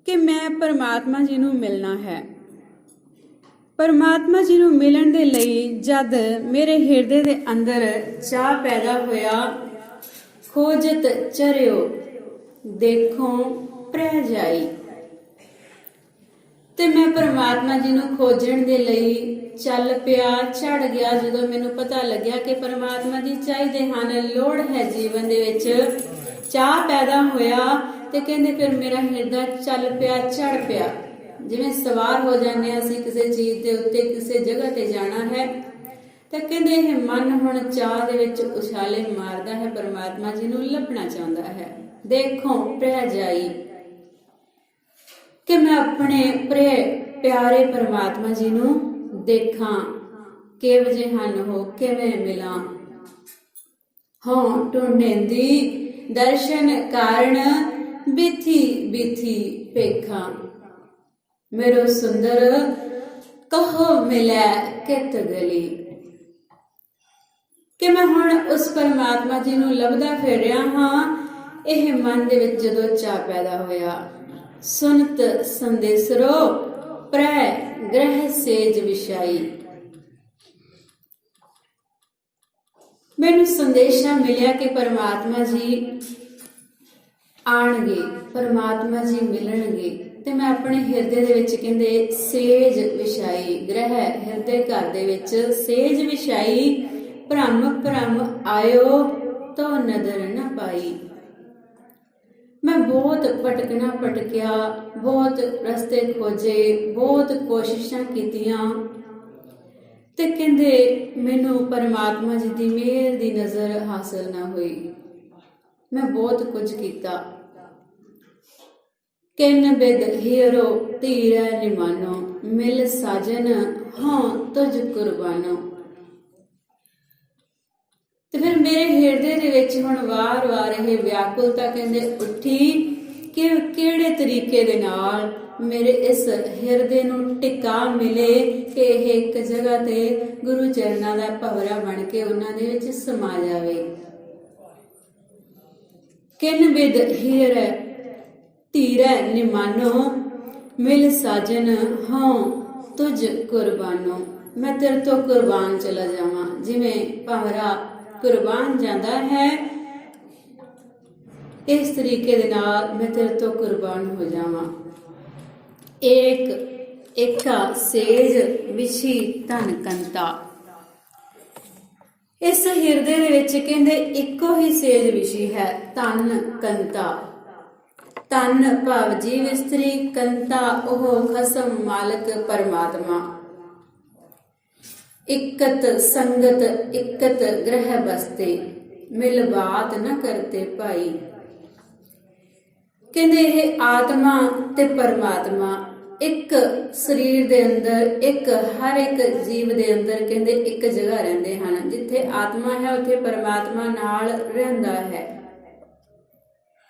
ਕਿ ਮੈਂ ਪਰਮਾਤਮਾ ਜੀ ਨੂੰ ਮਿਲਣਾ ਹੈ। ਪਰਮਾਤਮਾ ਜੀ ਨੂੰ ਮਿਲਣ ਦੇ ਲਈ ਜਦ ਮੇਰੇ ਹਿਰਦੇ ਦੇ ਅੰਦਰ ਚਾਹ ਪੈਦਾ ਹੋਇਆ, ਖੋਜਤ ਚਰਿਓ ਦੇਖੋ ਪ੍ਰਹਿ ਜਾਈ, ਤੇ ਮੈਂ ਪਰਮਾਤਮਾ ਜੀ ਨੂੰ ਖੋਜਣ ਦੇ ਲਈ ਚੱਲ ਪਿਆ, ਚੜ ਗਿਆ। ਜਦੋਂ ਮੈਨੂੰ ਪਤਾ ਲੱਗਿਆ ਕਿ ਪਰਮਾਤਮਾ ਜੀ ਚਾਹੀਦੇ ਹਨ, ਲੋੜ ਹੈ ਜੀਵਨ ਦੇ ਵਿੱਚ, ਚਾਹ ਪੈਦਾ ਹੋਇਆ, ਤੇ ਕਹਿੰਦੇ ਫਿਰ ਮੇਰਾ ਹਿਰਦਾ ਚੱਲ ਪਿਆ, ਚੜ ਪਿਆ। ਜਿਵੇਂ ਸਵਾਰ ਹੋ ਜਾਂਦੇ ਹਾਂ ਅਸੀਂ ਕਿਸੇ ਚੀਜ਼ ਦੇ ਉੱਤੇ, ਕਿਸੇ ਜਗ੍ਹਾ ਤੇ ਜਾਣਾ ਹੈ, ਤਾਂ ਕਹਿੰਦੇ ਇਹ ਮਨ ਹੁਣ ਚਾਹ ਦੇ ਵਿੱਚ ਉਛਾਲੇ ਮਾਰਦਾ ਹੈ, ਪਰਮਾਤਮਾ ਜੀ ਨੂੰ ਲੱਭਣਾ ਚਾਹੁੰਦਾ ਹੈ। ਦੇਖੋ ਪ੍ਰਹਿ ਜਾਈ, ਕਿ ਮੈਂ ਆਪਣੇ ਪਿਆਰੇ ਪਰਮਾਤਮਾ ਜੀ ਨੂੰ ਦੇਖਾਂ, ਕਿਹੋ ਜਿਹੇ ਹਨ ਉਹ, ਕਿਵੇਂ ਮਿਲਾਂ। ਹਾਂ ਢੂੰਢੇਂਦੀ ਦਰਸ਼ਨ ਕਾਰਨ, ਬਿਥੀ ਬਿਥੀ ਪੇਖਾਂ, ਮੇਰੋ ਸੁੰਦਰ ਕਹੋ ਮਿਲੈ ਕਿਤ ਗਲੀ। ਕਿ ਮੈਂ ਹੁਣ ਉਸ ਪਰਮਾਤਮਾ ਜੀ ਨੂੰ ਲੱਭਦਾ ਫਿਰ ਰਿਹਾ ਹਾਂ। ਇਹ ਮਨ ਦੇ ਵਿੱਚ ਜਦੋਂ ਚਾਅ ਪੈਦਾ ਹੋਇਆ, ਸੁਨਤ ਸੰਦੇਸਰੋ ਪ੍ਰੈ ਗ੍ਰਹਿ ਸੇਜ ਵਿਛਾਈ, ਮੈਨੂੰ ਸੰਦੇਸ਼ਾ ਮਿਲਿਆ ਕਿ ਪਰਮਾਤਮਾ ਜੀ ਆਣਗੇ, ਪਰਮਾਤਮਾ ਜੀ ਮਿਲਣਗੇ, ਤੇ ਮੈਂ ਆਪਣੇ ਹਿਰਦੇ ਦੇ ਵਿੱਚ ਕਹਿੰਦੇ ਸੇਜ ਵਿਛਾਈ, ਗ੍ਰਹਿ ਹਿਰਦੇ ਘਰ ਦੇ ਵਿੱਚ ਸੇਜ ਵਿਛਾਈ, ਭ੍ਰਮ ਭ੍ਰਮ ਆਇਓ ਤੋ ਨਦਰ ਨ ਪਾਈ। ਮੈਂ ਬਹੁਤ ਭਟਕਣਾ ਭਟਕਿਆ, ਬਹੁਤ ਰਸਤੇ ਖੋਜੇ, ਬਹੁਤ ਕੋਸ਼ਿਸ਼ਾਂ ਕੀਤੀਆਂ, ਤੇ ਕਹਿੰਦੇ ਮੈਨੂੰ ਪਰਮਾਤਮਾ ਜੀ ਦੀ ਮਿਹਰ ਦੀ ਨਜ਼ਰ ਹਾਸਲ ਨਾ ਹੋਈ। ਮੈਂ ਬਹੁਤ ਕੁਝ ਕੀਤਾ। ਕਿਨ ਬਿਦ ਹੀਰੋ ਧੀਰੈ ਨਿਮਾਨੋ, ਮਿਲ ਸਾਜਨ ਹਾਂ ਤੁਝ ਕੁਰਬਾਨੋ। ਤੇ ਫਿਰ ਮੇਰੇ ਹਿਰਦੇ ਦੇ ਵਿੱਚ ਹੁਣ ਵਾਰ-ਵਾਰ ਇਹ ਵਿਆਕੁਲਤਾ ਕਹਿੰਦੇ ਉੱਠੀ ਕਿ ਕਿਹੜੇ ਤਰੀਕੇ ਦੇ ਨਾਲ ਮੇਰੇ ਇਸ ਹਿਰਦੇ ਨੂੰ ਟਿਕਾ ਮਿਲੇ ਕਿ ਇਹ ਇੱਕ ਜਗ੍ਹਾ ਤੇ ਗੁਰੂ ਚਰਨਾਂ ਦਾ ਭਵਰਾ ਬਣ ਕੇ ਉਹਨਾਂ ਦੇ ਵਿੱਚ ਸਮਾ ਜਾਵੇ। ਕਿਨ ਬਿਦ ਹੀਰੈ ਧੀਰੈ ਨਿਮਾਨੋ, ਮਿਲ ਸਾਜਨ ਹਾਂ ਤੁਝ ਕੁਰਬਾਨੋ। ਮੈਂ ਤੇਰੇ ਤੋਂ ਕੁਰਬਾਨ ਚਲਾ ਜਾਵਾਂ, ਜਿਵੇਂ ਭਵਰਾ ਕੁਰਬਾਨ ਜਾਂਦਾ ਹੈ, ਇਸ ਤਰੀਕੇ ਦੇ ਨਾਲ ਮੈਂ ਤੇਰੇ ਤੋਂ ਕੁਰਬਾਨ ਹੋ ਜਾਵਾਂ। ਏਕਾ ਸੇਜ ਵਿਛੀ ਧਨ ਕੰਤਾ, ਇਸ ਹਿਰਦੇ ਦੇ ਵਿੱਚ ਕਹਿੰਦੇ ਇੱਕੋ ਹੀ ਸੇਜ ਵਿਛੀ ਹੈ, ਧਨ ਕੰਤਾ। ਧਨ ਭਾਵ ਜੀਵ ਇਸਤਰੀ, ਕੰਤਾ ਉਹ ਖਸਮ ਮਾਲਕ ਪਰਮਾਤਮਾ। ਇਕਤ ਸੰਗਤ ਇਕਤ ਗ੍ਰਹਿ ਬਸਤੇ, ਮਿਲ ਬਾਤ ਨ ਕਰਤੇ ਭਾਈ। ਕਹਿੰਦੇ ਇਹ ਆਤਮਾ ਤੇ ਪਰਮਾਤਮਾ ਇੱਕ ਸਰੀਰ ਦੇ ਅੰਦਰ, ਇੱਕ ਹਰ ਇੱਕ ਜੀਵ ਦੇ ਅੰਦਰ ਕਹਿੰਦੇ ਇੱਕ ਜਗ੍ਹਾ ਰਹਿੰਦੇ ਹਨ। ਜਿੱਥੇ ਆਤਮਾ ਹੈ ਉੱਥੇ ਪਰਮਾਤਮਾ ਨਾਲ ਰਹਿੰਦਾ ਹੈ,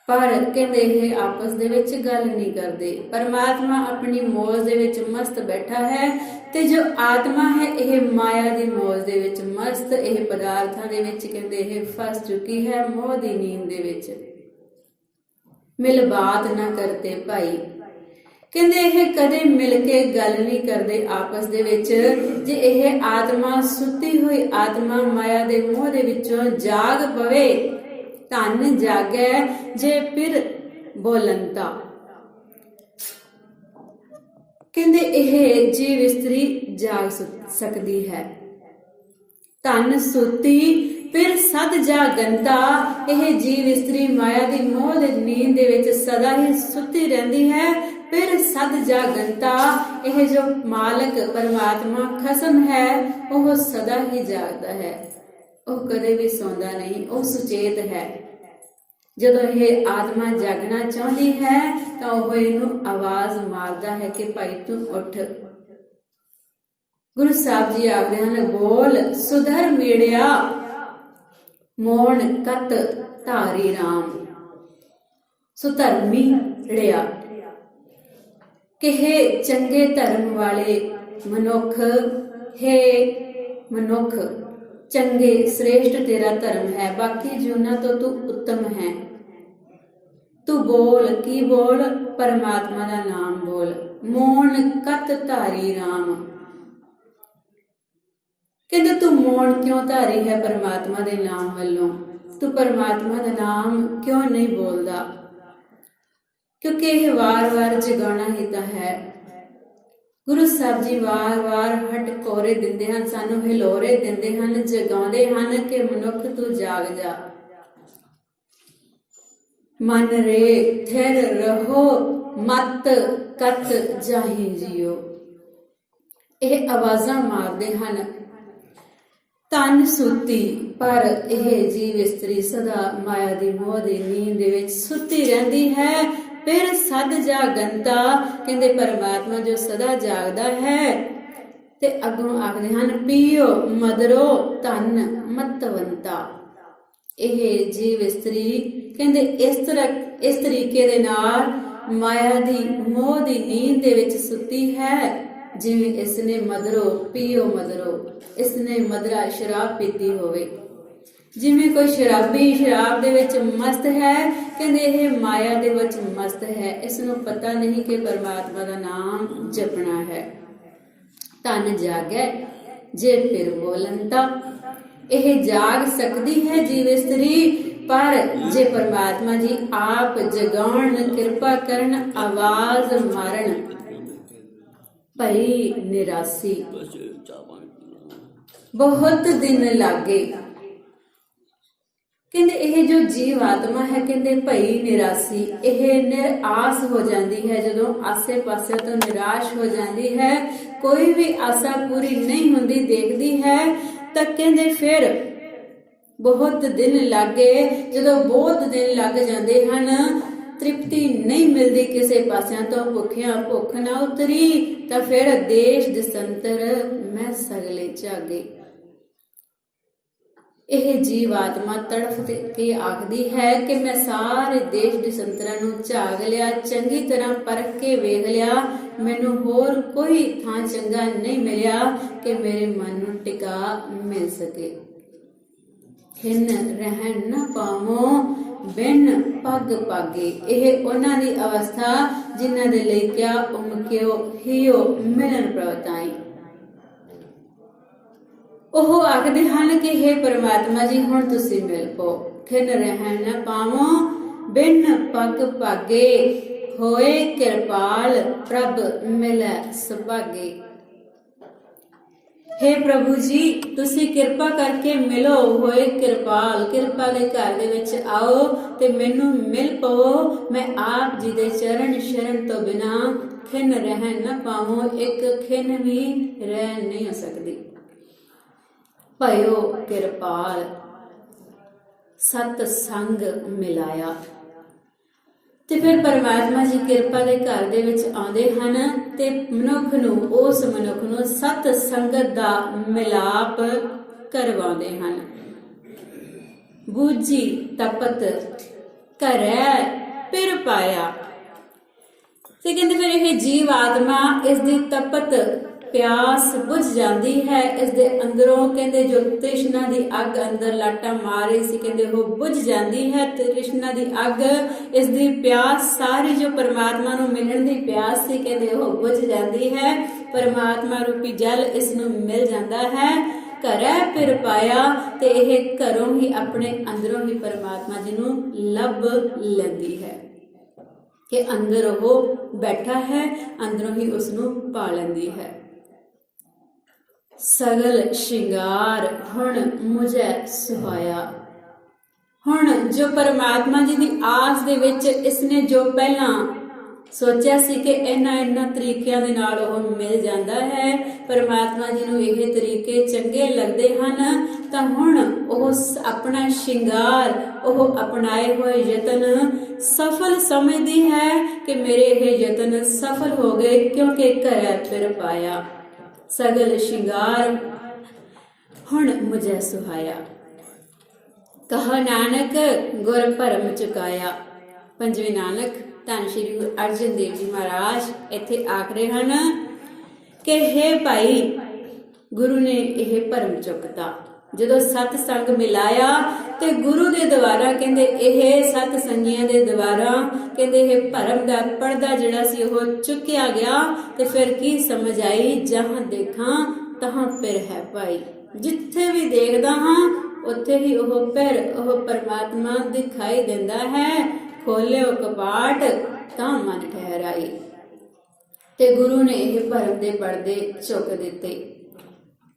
ਪਰ ਕਹਿੰਦੇ ਇਹ ਆਪਸ ਦੇ ਵਿੱਚ ਗੱਲ ਨਹੀਂ ਕਰਦੇ। ਪਰਮਾਤਮਾ ਆਪਣੀ ਮੌਜ ਦੇ ਵਿੱਚ ਮਸਤ ਬੈਠਾ ਹੈ, ਤੇ ਜੋ ਆਤਮਾ ਹੈ ਇਹ ਮਾਇਆ ਦੀ ਮੌਜ ਦੇ ਵਿੱਚ ਮਸਤ, ਇਹ ਪਦਾਰਥਾਂ ਦੇ ਵਿੱਚ ਕਹਿੰਦੇ ਇਹ ਫਸ ਚੁੱਕੀ ਹੈ, ਮੋਹ ਦੀ ਨੀਂਦ ਦੇ ਵਿੱਚ। ਮਿਲ ਬਾਤ ਨਾ ਕਰਤੇ ਭਾਈ, ਕਹਿੰਦੇ ਇਹ ਕਦੇ ਮਿਲ ਕੇ ਗੱਲ ਨਹੀਂ ਕਰਦੇ ਆਪਸ ਦੇ ਵਿੱਚ। ਜੇ ਇਹ ਆਤਮਾ ਸੁੱਤੀ ਹੋਈ ਆਤਮਾ ਮਾਇਆ ਦੇ ਮੋਹ ਦੇ ਵਿੱਚੋਂ ਜਾਗ ਪਵੇ, ਧਨ ਜਾਗੈ ਜੇ ਫਿਰ ਬੋਲੰਤਾ। ਕਹਿੰਦੇ ਇਹ ਜੀਵ ਇਸਤਰੀ ਜਾਗ ਸਕਦੀ ਹੈ। ਧਨ ਸੁੱਤੀ ਫਿਰ ਸਦ ਜਾਗੰਤਾ, ਇਹ ਜੀਵ ਇਸਤਰੀ ਮਾਇਆ ਦੀ ਮੋਹ ਦੀ ਨੀਂਦ ਦੇ ਵਿੱਚ ਸਦਾ ਹੀ ਸੁੱਤੀ ਰਹਿੰਦੀ ਹੈ। ਫਿਰ ਸਦ ਜਾਗੰਤਾ, ਇਹ ਜੋ ਮਾਲਕ ਪਰਮਾਤਮਾ ਖਸਮ ਹੈ ਉਹ ਸਦਾ ਹੀ ਜਾਗਦਾ ਹੈ, ਉਹ ਕਦੇ ਵੀ ਸੌਂਦਾ ਨਹੀਂ, ਉਹ ਸੁਚੇਤ ਹੈ। ਜਦੋਂ ਇਹ ਆਤਮਾ ਜਾਗਣਾ ਚਾਹੁੰਦੀ ਹੈ ਤਾਂ ਉਹ ਇਹਨੂੰ ਆਵਾਜ਼ ਮਾਰਦਾ ਹੈ ਕਿ ਭਾਈ ਤੂੰ ਉੱਠ। ਗੁਰੂ ਸਾਹਿਬ ਜੀ ਆਖਦੇ ਹਨ, ਬੋਲ ਸੁਧਰ ਮੀੜਿਆ, ਮੋਣ ਕਤ ਧਾਰੀ ਰਾਮ। ਸੁਧਰਮੀ ੜਿਆ, ਕਿਹੇ ਚੰਗੇ ਧਰਮ ਵਾਲੇ ਮਨੁੱਖ, ਹੈ ਮਨੁੱਖ ਚੰਗੇ ਸ੍ਰੇਸ਼ਟ ਤੇਰਾ ਧਰਮ ਹੈ, ਬਾਕੀ ਜੀਵਨਾਂ ਤੋਂ ਤੂੰ ਉੱਤਮ ਹੈ। ਤੂੰ ਤੂੰ ਬੋਲ, ਕੀ ਬੋਲ? ਪਰਮਾਤਮਾ ਦਾ ਨਾਮ ਬੋਲ। ਮੋਨ ਕਤ ਧਾਰੀ ਰਾਮ। ਕਹਿੰਦੇ ਤੂੰ ਮੌਨ ਕਿਉਂ ਧਾਰੀ ਹੈ ਪਰਮਾਤਮਾ ਦੇ ਨਾਮ ਵੱਲੋਂ? ਤੂੰ ਪਰਮਾਤਮਾ ਦਾ ਨਾਮ ਕਿਉਂ ਨਹੀਂ ਬੋਲਦਾ? ਕਿਉਂਕਿ ਇਹ ਵਾਰ-ਵਾਰ ਜਗਾਉਣਾ ਹੀ ਤਾਂ ਹੈ। ਗੁਰੂ ਸਾਹਿਬ ਜੀ ਵਾਰ-ਵਾਰ ਹਟ ਕੋਰੇ ਦਿੰਦੇ ਹਨ, ਸਾਨੂੰ ਹਿਲੋਰੇ ਦਿੰਦੇ ਹਨ, ਜਗਾਉਂਦੇ ਹਨ ਕਿ ਮਨੁੱਖ ਤੂੰ ਜਾਗ ਜਾ। ਮਨ ਰੇ ਥਿਰ ਰਹੋ, ਮਤ ਕਤ ਜਾਹੀ ਜਿਓ। ਇਹ ਆਵਾਜ਼ਾਂ ਮਾਰਦੇ ਹਨ। ਤਨ ਸੁੱਤੀ ਪਰ ਇਹ ਜੀਵ ਇਸਤਰੀ ਸਦਾ ਮਾਇਆ ਦੀ ਮੋਹ ਦੀ ਨੀਂਦ ਦੇ ਵਿੱਚ ਸੁੱਤੀ ਰਹਿੰਦੀ ਹੈ। ਫਿਰ ਸਦ ਜਾਗੰਤਾ, ਕਹਿੰਦੇ ਪਰਮਾਤਮਾ ਜੋ ਸਦਾ ਜਾਗਦਾ ਹੈ। ਤੇ ਅੱਗੋਂ ਆਖਦੇ ਹਨ ਪੀਓ ਮਦਰੋ ਧਨ ਮਤਵੰਤਾ। ਇਹ ਜੀਵ ਇਸਤਰੀ ਕਹਿੰਦੇ ਇਸ ਤਰੀਕੇ ਦੇ ਨਾਲ ਮਾਇਆ ਦੀ ਮੋਹ ਦੀ ਨੀਂਦ ਦੇ ਵਿੱਚ ਸੁੱਤੀ ਹੈ, ਜਿਵੇਂ ਇਸਨੇ ਮਦਰੋ ਪੀਓ ਮਦਰੋ, ਇਸਨੇ ਮਦਰਾ ਸ਼ਰਾਬ ਪੀਤੀ ਹੋਵੇ। ਜਿਵੇਂ ਕੋਈ ਸ਼ਰਾਬੀ ਸ਼ਰਾਬ ਦੇ ਵਿੱਚ ਮਸਤ ਹੈ, ਕਹਿੰਦੇ ਇਹ ਮਾਇਆ ਦੇ ਵਿੱਚ ਮਸਤ ਹੈ। ਇਸ ਨੂੰ ਪਤਾ ਨਹੀਂ ਕਿ ਪਰਮਾਤਮਾ ਦਾ ਨਾਮ ਜਪਣਾ ਹੈ। ਤਨ ਜਾਗੈ ਜੇ ਫਿਰ ਬੋਲੰਤਾ। ਇਹ ਜਾਗ ਸਕਦੀ ਹੈ ਜੀਵ ਇਸਤਰੀ, ਪਰ ਜੇ ਪਰਮਾਤਮਾ ਜੀ ਆਪ ਜਗਾਉਣ, ਕਿਰਪਾ ਕਰਨ, ਆਵਾਜ਼ ਮਾਰਨ। ਭਈ ਨਿਰਾਸੀ ਬਹੁਤ ਦਿਨ ਲਾਗੇ। ਕਹਿੰਦੇ ਇਹ ਜੋ ਜੀਵ ਆਤਮਾ ਹੈ, ਕਹਿੰਦੇ ਭਈ ਨਿਰਾਸੀ, ਇਹ ਨਿਰਾਸ ਹੋ ਜਾਂਦੀ ਹੈ। ਜਦੋਂ ਆਸੇ ਪਾਸੇ ਤੋਂ ਨਿਰਾਸ਼ ਹੋ ਜਾਂਦੀ ਹੈ, ਕੋਈ ਵੀ ਆਸਾ ਪੂਰੀ ਨਹੀਂ ਹੁੰਦੀ ਦੇਖਦੀ ਹੈ, ਤਾਂ ਕਹਿੰਦੇ ਫਿਰ ਬਹੁਤ ਦਿਨ ਲਾਗੇ। ਜਦੋਂ ਬਹੁਤ ਦਿਨ ਲੱਗ ਜਾਂਦੇ ਹਨ, ਤ੍ਰਿਪਤੀ ਨਹੀਂ ਮਿਲਦੀ ਕਿਸੇ ਪਾਸਿਆਂ ਤੋਂ, ਭੁੱਖਿਆਂ ਭੁੱਖ ਨਾ ਉਤਰੀ, ਤਾਂ ਫਿਰ ਦੇਸ਼ ਦਿਸੰਤਰ ਮੈਂ ਸਗਲੇ ਝਾਗੇ। ਇਹ ਜੀਵ ਆਤਮਾ ਤੜਫ ਕੇ ਆਖਦੀ ਹੈ ਕਿ ਮੈਂ ਸਾਰੇ ਦੇਸ਼ ਦਿਸੰਤਰਾਂ ਨੂੰ ਝਾਗ ਲਿਆ, ਚੰਗੀ ਤਰ੍ਹਾਂ ਪਰਖ ਕੇ ਵੇਖ ਲਿਆ, ਮੈਨੂੰ ਹੋਰ ਕੋਈ ਥਾਂ ਚੰਗਾ ਨਹੀਂ ਮਿਲਿਆ ਕਿ ਮੇਰੇ ਮਨ ਨੂੰ ਟਿਕਾ ਮਿਲ ਸਕੇ। ਖਿੰਨ ਰਹਿਣ ਨਾ ਪਾਵੋ ਬਿਨ ਪੱਗ ਪਾਗੇ। ਇਹ ਉਹਨਾਂ ਦੀ ਅਵਸਥਾ ਜਿਨ੍ਹਾਂ ਦੇ ਲਈ ਕਿਆ ਉਮਕਿਓ ਹੀਓ ਮਿਲਨ ਪ੍ਰਵਤਾਈ। ਉਹ ਆਖਦੇ ਹਨ ਕਿ हे ਪਰਮਾਤਮਾ ਜੀ, ਹੁਣ ਤੁਸੀਂ ਮਿਲ ਪੋ। ਖਿੰਨ ਰਹਿਣ ਨਾ ਪਾਵੋ ਬਿਨ ਪੱਗ ਪਾਗੇ, ਹੋਏ ਕਿਰਪਾਲ ਪ੍ਰਭ ਮਿਲੈ ਸੁਭਾਗੇ। हे ਪ੍ਰਭੂ ਜੀ, ਤੁਸੀਂ ਕਿਰਪਾ ਕਰਕੇ ਮਿਲੋ, ਹੋਏ ਕਿਰਪਾਲ, ਕਿਰਪਾ ਦੇ ਘਰ ਦੇ ਵਿੱਚ ਆਓ ਤੇ ਮੈਨੂੰ ਮਿਲ ਪਵੋ। ਮੈਂ ਆਪ ਜੀ ਦੇ ਚਰਨ ਸ਼ਰਨ ਤੋਂ ਬਿਨਾ ਖਿੰਨ ਰਹਿਣ ਨਾ ਪਾਵੋ, ਇੱਕ ਖਿੰਨ ਵੀ ਰਹਿ ਨਹੀਂ ਸਕਦੀ। ਭਇਓ ਕਿਰਪਾਲ ਸਤ ਸੰਗ ਮਿਲਾਇਆ। ਤੇ ਫਿਰ ਪਰਮਾਤਮਾ ਜੀ ਕਿਰਪਾ ਦੇ ਘਰ ਦੇ ਵਿੱਚ ਆਉਂਦੇ ਹਨ ਤੇ ਮਨੁੱਖ ਨੂੰ, ਉਸ ਮਨੁੱਖ ਨੂੰ ਸਤ ਸੰਗਤ ਦਾ ਮਿਲਾਪ ਕਰਵਾਉਂਦੇ ਹਨ। ਬੂਝੀ ਤਪਤ ਕਰੈ ਫਿਰ ਪਾਇਆ। ਤੇ ਕਹਿੰਦੇ ਫਿਰ ਇਹ ਜੀਵ ਆਤਮਾ, ਇਸ ਦੀ ਤਪਤ ਪਿਆਸ ਬੁਝ ਜਾਂਦੀ ਹੈ। ਇਸ ਦੇ ਅੰਦਰੋਂ ਕਹਿੰਦੇ ਜੋ ਤ੍ਰਿਸ਼ਨਾ ਦੀ ਅੱਗ ਅੰਦਰ ਲਾਟਾਂ ਮਾਰ ਰਹੀ ਸੀ, ਕਹਿੰਦੇ ਉਹ ਬੁਝ ਜਾਂਦੀ ਹੈ। ਤ੍ਰਿਸ਼ਨਾ ਦੀ ਅੱਗ, ਇਸ ਦੀ ਪਿਆਸ ਸਾਰੀ ਜੋ ਪਰਮਾਤਮਾ ਨੂੰ ਮਿਲਣ ਦੀ ਪਿਆਸ ਸੀ, ਕਹਿੰਦੇ ਉਹ ਬੁਝ ਜਾਂਦੀ ਹੈ। ਪਰਮਾਤਮਾ ਰੂਪੀ ਜਲ ਇਸ ਨੂੰ ਮਿਲ ਜਾਂਦਾ ਹੈ। ਘਰੈ ਫਿਰ ਪਾਇਆ, ਤੇ ਇਹ ਘਰੋਂ ਹੀ, ਆਪਣੇ ਅੰਦਰੋਂ ਹੀ ਪਰਮਾਤਮਾ ਜੀ ਨੂੰ ਲੱਭ ਲੈਂਦੀ ਹੈ ਕਿ ਅੰਦਰ ਉਹ ਬੈਠਾ ਹੈ, ਅੰਦਰੋਂ ਹੀ ਉਸ ਨੂੰ ਪਾ ਲੈਂਦੀ ਹੈ। ਸਗਲ ਸ਼ਿੰਗਾਰ ਹੁਣ ਮੁਝੇ ਸੁਹਾਇਆ। ਹੁਣ ਜੋ ਪਰਮਾਤਮਾ ਜੀ ਦੀ ਆਸ ਦੇ ਵਿੱਚ ਇਸਨੇ ਜੋ ਪਹਿਲਾਂ ਸੋਚਿਆ ਸੀ ਕਿ ਇਹਨਾਂ ਤਰੀਕਿਆਂ ਦੇ ਨਾਲ ਉਹ ਮਿਲ ਜਾਂਦਾ ਹੈ, ਪਰਮਾਤਮਾ ਜੀ ਨੂੰ ਇਹ ਤਰੀਕੇ ਚੰਗੇ ਲੱਗਦੇ ਹਨ, ਤਾਂ ਹੁਣ ਉਹ ਆਪਣਾ ਸ਼ਿੰਗਾਰ, ਉਹ ਅਪਣਾਏ ਹੋਏ ਯਤਨ ਸਫਲ ਸਮਝਦੀ ਹੈ ਕਿ ਮੇਰੇ ਇਹ ਯਤਨ ਸਫਲ ਹੋ ਗਏ, ਕਿਉਂਕਿ ਘਰੈ ਫਿਰ ਪਾਇਆ। ਸਗਲ ਸ਼ਿੰਗਾਰ ਹੁਣ ਮੁਝੇ ਸੁਹਾਇਆ। ਕਹਾ ਨਾਨਕ ਗੁਰ ਭਰਮ ਚੁਕਾਇਆ। ਪੰਜਵੇਂ ਨਾਨਕ ਧੰਨ ਸ਼੍ਰੀ ਗੁਰੂ ਅਰਜਨ ਦੇਵ ਜੀ ਮਹਾਰਾਜ ਇੱਥੇ ਆਖ ਰਹੇ ਹਨ ਕਿ हे ਭਾਈ, ਗੁਰੂ ਨੇ ਇਹ ਭਰਮ ਚੁੱਕਤਾ। ਜਦੋਂ ਸਤ ਸੰਗ ਮਿਲਾਇਆ ਤੇ ਗੁਰੂ ਦੇ ਦੁਆਰਾ ਕਹਿੰਦੇ ਇਹ ਸਤ ਸੰਗੀਆਂ ਦੇ ਦੁਆਰਾ ਕਹਿੰਦੇ ਇਹ ਭਰਮ ਦਾ ਪਰਦਾ ਜਿਹੜਾ ਸੀ ਉਹ ਚੁੱਕਿਆ ਗਿਆ। ਤੇ ਫਿਰ ਕੀ ਸਮਝ ਆਈ, ਜਹਾਂ ਦੇਖਾਂ ਤਹਾਂ ਫਿਰ ਹੈ ਭਾਈ। ਜਿੱਥੇ ਵੀ ਦੇਖਦਾ ਹਾਂ ਉੱਥੇ ਹੀ ਉਹ ਫਿਰ ਉਹ ਪਰਮਾਤਮਾ ਦਿਖਾਈ ਦਿੰਦਾ ਹੈ। ਖੋਲਿਓ ਕਪਾਟ ਤਾਂ ਮਨ ਠਹਿਰਾਈ। ਤੇ ਗੁਰੂ ਨੇ ਇਹ ਭਰਮ ਦੇ ਪਰਦੇ ਚੁੱਕ ਦਿੱਤੇ।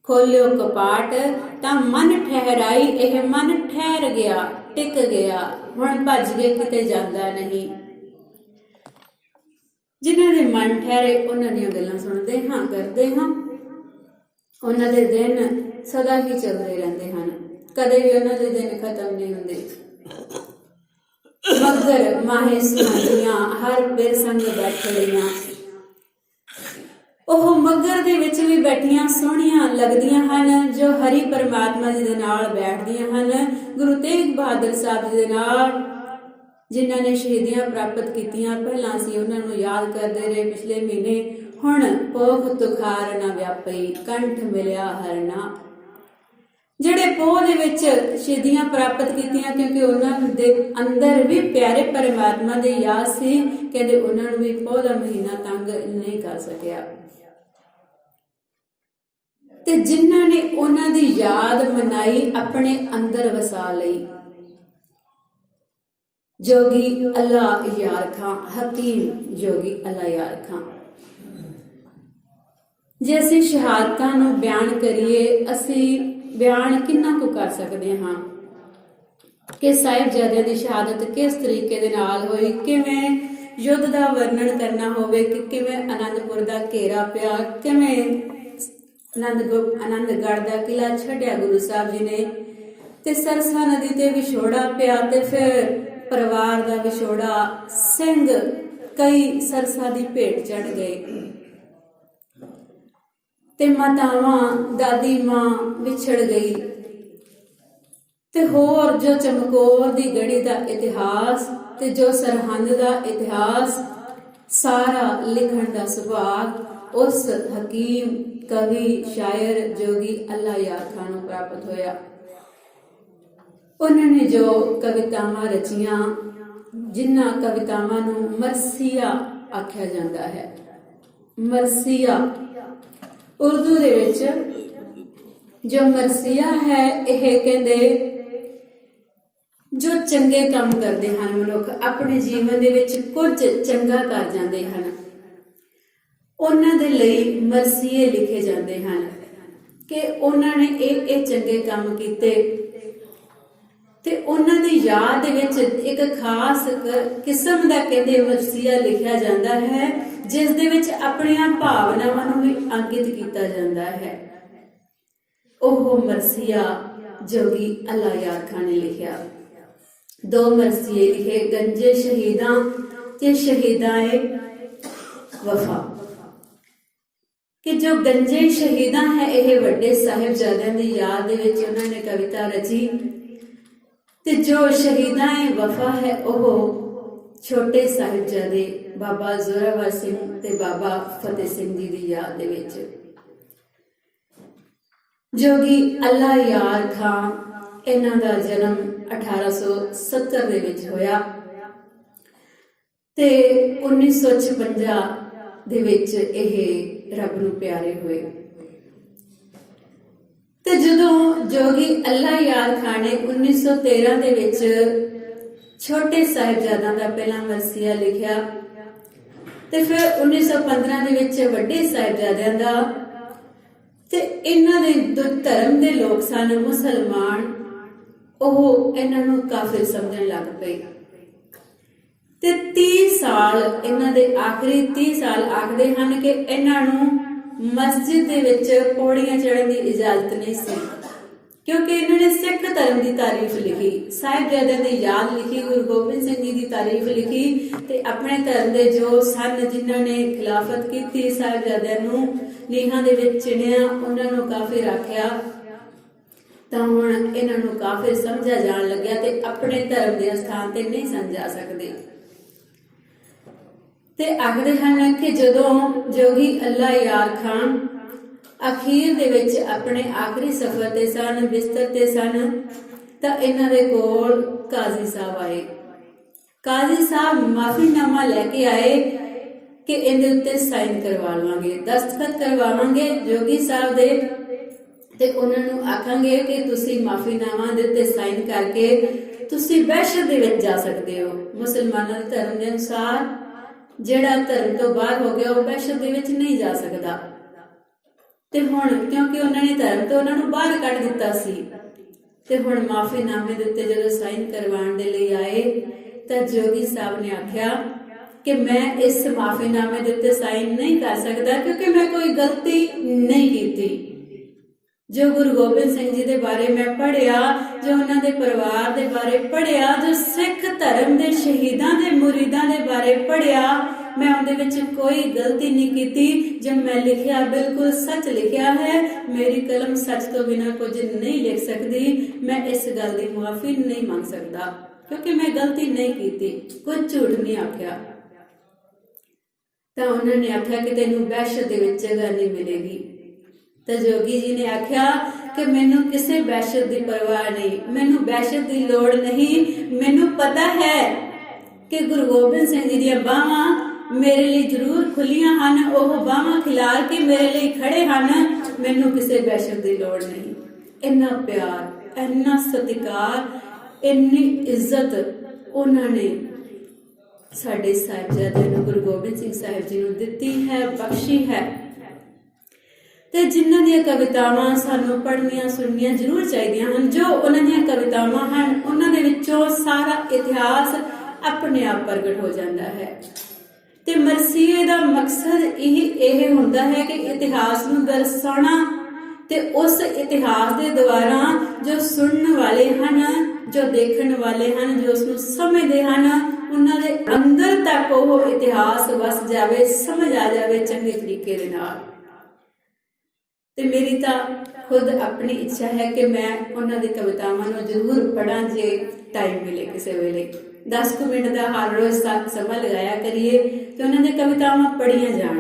ਖੋਲਿਓ ਕਪਾਟ ਤਾਂ ਮਨ ਠਹਿਰਾਈ। ਇਹ ਮਨ ਠਹਿਰ ਗਿਆ, ਟਿਕ ਗਿਆ, ਹੁਣ ਭੱਜ ਕੇ ਕਿਤੇ ਜਾਂਦਾ ਨਹੀਂ। ਜਿਨ੍ਹਾਂ ਦੇ ਮਨ ਠਹਿਰੇ ਉਹਨਾਂ ਦੀਆਂ ਗੱਲਾਂ ਸੁਣਦੇ ਹਾਂ, ਕਰਦੇ ਹਾਂ। ਉਹਨਾਂ ਦੇ ਦਿਨ ਸਦਾ ਹੀ ਚੱਲਦੇ ਰਹਿੰਦੇ ਹਨ, ਕਦੇ ਵੀ ਉਹਨਾਂ ਦੇ ਦਿਨ ਖਤਮ ਨਹੀਂ ਹੁੰਦੇ। ਮਗਰ ਮਾਹੇ ਸੁਹਾਨੀਆਂ ਹਰ ਬਿਰ ਸੰਗ ਬੈਠੜੀਆਂ। ਉਹ ਮਗਰ ਦੇ ਵਿੱਚ ਵੀ ਬੈਠੀਆਂ ਸੋਹਣੀਆਂ ਲੱਗਦੀਆਂ ਹਨ, ਜੋ ਹਰੀ ਪਰਮਾਤਮਾ ਜੀ ਦੇ ਨਾਲ ਬੈਠਦੀਆਂ ਹਨ। ਗੁਰੂ ਤੇਗ ਬਹਾਦਰ ਸਾਹਿਬ ਜੀ ਦੇ ਨਾਲ ਜਿਨ੍ਹਾਂ ਨੇ ਸ਼ਹੀਦੀਆਂ ਪ੍ਰਾਪਤ ਕੀਤੀਆਂ, ਪਹਿਲਾਂ ਸੀ ਉਹਨਾਂ ਨੂੰ ਯਾਦ ਕਰਦੇ ਰਹੇ ਪਿਛਲੇ ਮਹੀਨੇ। ਹੁਣ ਪੋਖ ਤੁਖਾਰ ਨਾ ਵਿਆਪਈ, ਕੰਠ ਮਿਲਿਆ ਹਰਨਾ। ਜਿਹੜੇ ਪੋਹ ਦੇ ਵਿੱਚ ਸ਼ਹੀਦੀਆਂ ਪ੍ਰਾਪਤ ਕੀਤੀਆਂ, ਕਿਉਂਕਿ ਉਹਨਾਂ ਦੇ ਅੰਦਰ ਵੀ ਪਿਆਰੇ ਪਰਮਾਤਮਾ ਦੀ ਯਾਦ ਸੀ, ਕਹਿੰਦੇ ਉਹਨਾਂ ਨੂੰ ਵੀ ਪੋਹ ਦਾ ਮਹੀਨਾ ਤੰਗ ਨਹੀਂ ਕਰ ਸਕਿਆ। ਤੇ ਜਿਨ੍ਹਾਂ ਨੇ ਉਹਨਾਂ ਦੀ ਯਾਦ ਮਨਾਈ, ਆਪਣੇ ਅੰਦਰ ਵਸਾ ਲਈ। ਜੋਗੀ ਅੱਲਾ ਯਾਰ ਖਾਂ, ਹਕੀਮ ਜੋਗੀ ਅੱਲਾ ਯਾਰ ਖਾਂ। ਜੇ ਅਸੀਂ ਸ਼ਹਾਦਤਾਂ ਨੂੰ ਬਿਆਨ ਕਰੀਏ, ਅਸੀਂ ਬਿਆਨ ਕਿੰਨਾ ਕੁ ਕਰ ਸਕਦੇ ਹਾਂ ਕਿ ਸਾਹਿਬਜ਼ਾਦਿਆਂ ਦੀ ਸ਼ਹਾਦਤ ਕਿਸ ਤਰੀਕੇ ਦੇ ਨਾਲ ਹੋਈ। ਕਿਵੇਂ ਯੁੱਧ ਦਾ ਵਰਣਨ ਕਰਨਾ ਹੋਵੇ ਕਿ ਕਿਵੇਂ ਆਨੰਦਪੁਰ ਦਾ ਘੇਰਾ ਪਿਆ, ਕਿਵੇਂ ਆਨੰਦਗੜ੍ਹ ਦਾ ਕਿਲਾ ਛੱਡਿਆ ਗੁਰੂ ਸਾਹਿਬ ਜੀ ਨੇ, ਤੇ ਸਰਸਾ ਨਦੀ ਤੇ ਵਿਛੋੜਾ ਪਿਆ, ਤੇ ਫਿਰ ਪਰਿਵਾਰ ਦਾ ਵਿਛੋੜਾ। ਸਿੰਘ ਕਈ ਸਰਸਾ ਦੀ ਭੇਟ ਚੜ ਗਏ, ਤੇ ਮਾਤਾਵਾਂ ਦਾਦੀ ਮਾਂ ਵਿਛੜ ਗਈ। ਤੇ ਹੋਰ ਜੋ ਚਮਕੌਰ ਦੀ ਗੜੀ ਦਾ ਇਤਿਹਾਸ ਤੇ ਜੋ ਸਰਹੰਦ ਦਾ ਇਤਿਹਾਸ, ਸਾਰਾ ਲਿਖਣ ਦਾ ਸੁਭਾਗ ਉਸ ਹਕੀਮ, ਕਵੀ, ਸ਼ਾਇਰ ਜੋਗੀ ਅੱਲਾ ਯਾਰ ਖਾਂ ਨੂੰ ਪ੍ਰਾਪਤ ਹੋਇਆ। ਉਹਨਾਂ ਨੇ ਜੋ ਕਵਿਤਾਵਾਂ ਰਚੀਆਂ, ਜਿਨ੍ਹਾਂ ਕਵਿਤਾਵਾਂ ਨੂੰ ਮਰਸੀਆ ਆਖਿਆ ਜਾਂਦਾ ਹੈ। ਮਰਸੀਆ ਉਰਦੂ ਦੇ ਵਿੱਚ ਜੋ ਮਰਸੀਆ ਹੈ, ਇਹ ਕਹਿੰਦੇ ਜੋ ਚੰਗੇ ਕੰਮ ਕਰਦੇ ਹਨ ਮਨੁੱਖ, ਆਪਣੇ ਜੀਵਨ ਦੇ ਵਿੱਚ ਕੁਝ ਚੰਗਾ ਕਰ ਜਾਂਦੇ ਹਨ, ਉਹਨਾਂ ਦੇ ਲਈ ਮਰਸੀਏ ਲਿਖੇ ਜਾਂਦੇ ਹਨ ਕਿ ਉਹਨਾਂ ਨੇ ਇਹ ਚੰਗੇ ਕੰਮ ਕੀਤੇ। ਤੇ ਉਹਨਾਂ ਦੀ ਯਾਦ ਦੇ ਵਿੱਚ ਇੱਕ ਖਾਸ ਕਿਸਮ ਦਾ ਕਹਿੰਦੇ ਮਰਸੀਆ ਲਿਖਿਆ ਜਾਂਦਾ ਹੈ, ਜਿਸ ਦੇ ਵਿੱਚ ਆਪਣੀਆਂ ਭਾਵਨਾਵਾਂ ਨੂੰ ਵੀ ਅੰਕਿਤ ਕੀਤਾ ਜਾਂਦਾ ਹੈ। ਉਹ ਮਰਸੀਆ ਜੋਗੀ ਅੱਲਾ ਯਾਰ ਖਾਂ ਨੇ ਲਿਖਿਆ। ਦੋ ਮਰਸੀਏ ਲਿਖੇ, ਗੰਜੇ ਸ਼ਹੀਦਾਂ ਤੇ ਸ਼ਹੀਦਾਂ-ਏ ਵਫਾ। ਕਿ ਜੋ ਗੰਜੇ ਸ਼ਹੀਦਾਂ ਹੈ, ਇਹ ਵੱਡੇ ਸਾਹਿਬਜ਼ਾਦਿਆਂ ਦੀ ਯਾਦ ਦੇ ਵਿੱਚ ਉਹਨਾਂ ਨੇ ਕਵਿਤਾ ਰਚੀ, ਤੇ ਜੋ ਸ਼ਹੀਦਾਂ-ਏ ਵਫਾ ਹੈ, ਉਹ ਛੋਟੇ ਸਾਹਿਬਜ਼ਾਦੇ ਬਾਬਾ ਜ਼ੋਰਾਵਰ ਸਿੰਘ ਤੇ ਬਾਬਾ ਫਤਿਹ ਸਿੰਘ ਜੀ ਦੀ ਯਾਦ ਦੇ ਵਿੱਚ। ਜੋਗੀ ਅੱਲਾ ਯਾਰ ਖਾਂ, ਇਹਨਾਂ ਦਾ ਜਨਮ 1870 ਦੇ ਵਿੱਚ ਹੋਇਆ ਤੇ 1956 ਦੇ ਵਿੱਚ ਇਹ ਰੱਬ ਨੂੰ ਪਿਆਰੇ ਹੋਏ। ਤੇ ਜਦੋਂ ਜੋਗੀ ਅੱਲਾ ਯਾਰ ਖਾਂ ਨੇ 1913 ਦੇ ਵਿੱਚ ਛੋਟੇ ਸਾਹਿਬਜ਼ਾਦਿਆਂ ਦਾ ਪਹਿਲਾ ਮਰਸੀਆ ਲਿਖਿਆ, ਤੇ ਫਿਰ 1915 ਦੇ ਵਿੱਚ ਵੱਡੇ ਸਾਹਿਬਜ਼ਾਦਿਆਂ ਦਾ। ਤੇ ਇਹਨਾਂ ਦੇ ਧਰਮ ਦੇ ਲੋਕ ਸਨ ਮੁਸਲਮਾਨ, ਉਹ ਇਹਨਾਂ ਨੂੰ ਕਾਫਿਰ ਸਮਝਣ ਲੱਗ ਪਏ। ਤੇ 30 ਸਾਲ ਇਹਨਾਂ ਦੇ ਆਖਰੀ 30 ਸਾਲ ਆਖਦੇ ਹਨ ਕਿ ਇਹਨਾਂ ਨੂੰ ਮਸਜਿਦ ਦੇ ਵਿੱਚ ਪੌੜੀਆਂ ਚੜ੍ਹਨ ਦੀ ਇਜਾਜ਼ਤ ਨਹੀਂ ਸੀ, ਕਿਉਂਕਿ ਇਹਨਾਂ ਨੇ ਸਿੱਖ ਧਰਮ ਦੀ ਤਾਰੀਫ ਲਿਖੀ, ਸਾਹਿਬਜ਼ਾਦਿਆਂ ਦੀ ਯਾਦ ਲਿਖੀ, ਗੁਰੂ ਗੋਬਿੰਦ ਸਿੰਘ ਜੀ ਦੀ ਤਾਰੀਫ ਲਿਖੀ, ਤੇ ਆਪਣੇ ਧਰਮ ਦੇ ਜੋ ਸਨ ਜਿਨ੍ਹਾਂ ਨੇ ਖਿਲਾਫਤ ਕੀਤੀ, ਸਾਹਿਬਜ਼ਾਦਿਆਂ ਨੂੰ ਨੀਹਾਂ ਦੇ ਵਿੱਚ ਚਿਣਿਆ, ਉਹਨਾਂ ਨੂੰ ਕਾਫਿਰ ਆਖਿਆ। ਤਾਂ ਹੁਣ ਇਹਨਾਂ ਨੂੰ ਕਾਫਿਰ ਸਮਝਿਆ ਜਾਣ ਲੱਗਿਆ ਤੇ ਆਪਣੇ ਧਰਮ ਦੇ ਸਥਾਨ ਤੇ ਨਹੀਂ ਸਮਝਾ ਸਕਦੇ। ਤੇ ਆਖਦੇ ਹਨ ਕਿ ਜਦੋਂ ਜੋਗੀ ਅੱਲਾ ਯਾਰ ਖਾਂ ਅਖੀਰ ਦੇ ਵਿੱਚ ਆਪਣੇ ਆਖਰੀ ਸਫ਼ਰ ਤੇ ਸਨ, ਬਿਸਤਰ ਤੇ ਸਨ, ਤਾਂ ਇਹਨਾਂ ਦੇ ਕੋਲ ਕਾਜ਼ੀ ਸਾਹਿਬ ਆਏ। ਕਾਜ਼ੀ ਸਾਹਿਬ ਮਾਫੀਨਾਮਾ ਲੈ ਕੇ ਆਏ ਕਿ ਇਹਦੇ ਉੱਤੇ ਸਾਈਨ ਕਰਵਾ ਲਵਾਂਗੇ, ਦਸਤਖਤ ਕਰਵਾਵਾਂਗੇ ਜੋਗੀ ਸਾਹਿਬ ਦੇ, ਤੇ ਉਹਨਾਂ ਨੂੰ ਆਖਾਂਗੇ ਕਿ ਤੁਸੀਂ ਮਾਫੀਨਾਮਾ ਦੇ ਉੱਤੇ ਸਾਈਨ ਕਰਕੇ ਤੁਸੀਂ ਵਹਿਸ਼ਤ ਦੇ ਵਿੱਚ ਜਾ ਸਕਦੇ ਹੋ। ਮੁਸਲਮਾਨਾਂ ਦੇ ਧਰਮ ਦੇ ਅਨੁਸਾਰ ਜਿਹੜਾ ਧਰਮ ਤੋਂ ਬਾਹਰ ਹੋ ਗਿਆ ਉਹ ਵਹਿਸ਼ਤ ਦੇ ਵਿੱਚ ਨਹੀਂ ਜਾ ਸਕਦਾ। ਤੇ ਹੁਣ ਕਿਉਂਕਿ ਉਹਨਾਂ ਨੇ ਧਰਮ ਤੋਂ ਉਹਨਾਂ ਨੂੰ ਬਾਹਰ ਕੱਢ ਦਿੱਤਾ ਸੀ, ਤੇ ਹੁਣ ਮਾਫੀਨਾਮੇ ਦੇ ਉੱਤੇ ਜਦੋਂ ਸਾਈਨ ਕਰਵਾਉਣ ਦੇ ਲਈ ਆਏ ਤਾਂ ਜੋਗੀ ਸਾਹਿਬ ਨੇ ਆਖਿਆ ਕਿ ਮੈਂ ਇਸ ਮਾਫੀਨਾਮੇ ਦੇ ਉੱਤੇ ਸਾਈਨ ਨਹੀਂ ਕਰ ਸਕਦਾ ਕਿਉਂਕਿ ਮੈਂ ਕੋਈ ਗਲਤੀ ਨਹੀਂ ਕੀਤੀ। ਜੋ ਗੁਰੂ ਗੋਬਿੰਦ ਸਿੰਘ ਜੀ ਦੇ ਬਾਰੇ ਮੈਂ ਪੜ੍ਹਿਆ, ਜੋ ਉਹਨਾਂ ਦੇ ਪਰਿਵਾਰ ਦੇ ਬਾਰੇ ਪੜ੍ਹਿਆ, ਜੋ ਸਿੱਖ ਧਰਮ ਦੇ ਸ਼ਹੀਦਾਂ ਦੇ ਮੁਰੀਦਾਂ ਦੇ ਬਾਰੇ ਪੜ੍ਹਿਆ, ਮੈਂ ਉਹਦੇ ਵਿੱਚ ਕੋਈ ਗਲਤੀ ਨਹੀਂ ਕੀਤੀ। ਜੋ ਮੈਂ ਲਿਖਿਆ ਬਿਲਕੁਲ ਸੱਚ ਲਿਖਿਆ ਹੈ। ਮੇਰੀ ਕਲਮ ਸੱਚ ਤੋਂ ਬਿਨਾਂ ਕੁਝ ਨਹੀਂ ਲਿਖ ਸਕਦੀ। ਮੈਂ ਇਸ ਗੱਲ ਦੀ ਮੁਆਫੀ ਨਹੀਂ ਮੰਗ ਸਕਦਾ ਕਿਉਂਕਿ ਮੈਂ ਗਲਤੀ ਨਹੀਂ ਕੀਤੀ, ਕੁਝ ਝੂਠ ਨਹੀਂ ਆਖਿਆ। ਤਾਂ ਉਹਨਾਂ ਨੇ ਆਖਿਆ ਕਿ ਤੈਨੂੰ ਵਹਿਸ਼ਤ ਦੇ ਵਿੱਚ ਜਗ੍ਹਾ ਨਹੀਂ ਮਿਲੇਗੀ। ਤਾਂ ਜੋਗੀ ਜੀ ਨੇ ਆਖਿਆ ਕਿ ਮੈਨੂੰ ਕਿਸੇ ਵਹਿਸ਼ਤ ਦੀ ਪਰਵਾਹ ਨਹੀਂ, ਮੈਨੂੰ ਵਹਿਸ਼ਤ ਦੀ ਲੋੜ ਨਹੀਂ। ਮੈਨੂੰ ਪਤਾ ਹੈ ਕਿ ਗੁਰੂ ਗੋਬਿੰਦ ਸਿੰਘ ਜੀ ਦੀਆਂ ਬਾਹਾਂ ਮੇਰੇ ਲਈ ਜ਼ਰੂਰ ਖੁੱਲੀਆਂ ਹਨ, ਉਹ ਬਾਹਾਂ ਖਿਲਾਰ ਕੇ ਮੇਰੇ ਲਈ ਖੜੇ ਹਨ। ਮੈਨੂੰ ਕਿਸੇ ਵਹਿਸ਼ਤ ਦੀ ਲੋੜ ਨਹੀਂ। ਇੰਨਾ ਪਿਆਰ, ਇੰਨਾ ਸਤਿਕਾਰ, ਇੰਨੀ ਇੱਜ਼ਤ ਉਹਨਾਂ ਨੇ ਸਾਡੇ ਸਾਹਿਬਜ਼ਾਦਿਆਂ ਨੂੰ, ਗੁਰੂ ਗੋਬਿੰਦ ਸਿੰਘ ਸਾਹਿਬ ਜੀ ਨੂੰ ਦਿੱਤੀ ਹੈ, ਬਖਸ਼ੀ ਹੈ। ਤੇ ਜਿਨ੍ਹਾਂ ਦੀਆਂ ਕਵਿਤਾਵਾਂ ਸਾਨੂੰ ਪੜ੍ਹਨੀਆਂ ਸੁਣਨੀਆਂ ਜ਼ਰੂਰ ਚਾਹੀਦੀਆਂ ਹਨ। ਜੋ ਉਹਨਾਂ ਦੀਆਂ ਕਵਿਤਾਵਾਂ ਹਨ ਉਹਨਾਂ ਦੇ ਵਿੱਚੋਂ ਸਾਰਾ ਇਤਿਹਾਸ ਆਪਣੇ ਆਪ ਪ੍ਰਗਟ ਹੋ ਜਾਂਦਾ ਹੈ। ਤੇ ਮਰਸੀਏ ਦਾ ਮਕਸਦ ਇਹ ਹੁੰਦਾ ਹੈ ਕਿ ਇਤਿਹਾਸ ਨੂੰ ਦਰਸਾਉਣਾ, ਤੇ ਉਸ ਇਤਿਹਾਸ ਦੇ ਦੁਆਰਾ ਜੋ ਸੁਣਨ ਵਾਲੇ ਹਨ, ਜੋ ਦੇਖਣ ਵਾਲੇ ਹਨ, ਜੋ ਉਸ ਨੂੰ ਸਮਝਦੇ ਹਨ, ਉਹਨਾਂ ਦੇ ਅੰਦਰ ਤੱਕ ਉਹ ਇਤਿਹਾਸ ਵਸ ਜਾਵੇ, ਸਮਝ ਆ ਜਾਵੇ ਚੰਗੇ ਤਰੀਕੇ ਦੇ ਨਾਲ। ਤੇ ਮੇਰੀ ਤਾਂ ਖੁਦ ਆਪਣੀ ਇੱਛਾ ਹੈ ਕਿ ਮੈਂ ਉਹਨਾਂ ਦੀ ਕਵਿਤਾਵਾਂ ਨੂੰ ਜ਼ਰੂਰ ਪੜ੍ਹਾਂ ਜੇ ਟਾਈਮ ਮਿਲੇ ਕਿਸੇ ਵੇਲੇ। 10 ਮਿੰਟ ਦਾ ਹਰ ਰੋਜ਼ ਸਮਾਂ ਲਗਾਇਆ ਕਰੀਏ ਤੇ ਉਹਨਾਂ ਦੀਆਂ ਕਵਿਤਾਵਾਂ ਪੜ੍ਹੀਆਂ ਜਾਣ।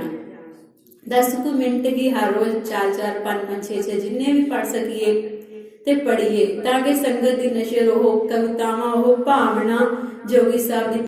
10 ਮਿੰਟ ਹੀ ਹਰ ਰੋਜ਼ 4-4, 5-5, 6-6 ਜਿੰਨੇ ਵੀ ਪੜ੍ਹ ਸਕੀਏ ਤੇ ਪੜ੍ਹੀਏ, ਤਾਂ ਕਿ ਸੰਗਤ ਦੀ ਨਸ਼ਰ ਉਹ ਕਵਿਤਾਵਾਂ, ਉਹ ਭਾਵਨਾ ਜੋਗੀ ਸਾਹਿਬ ਦੀ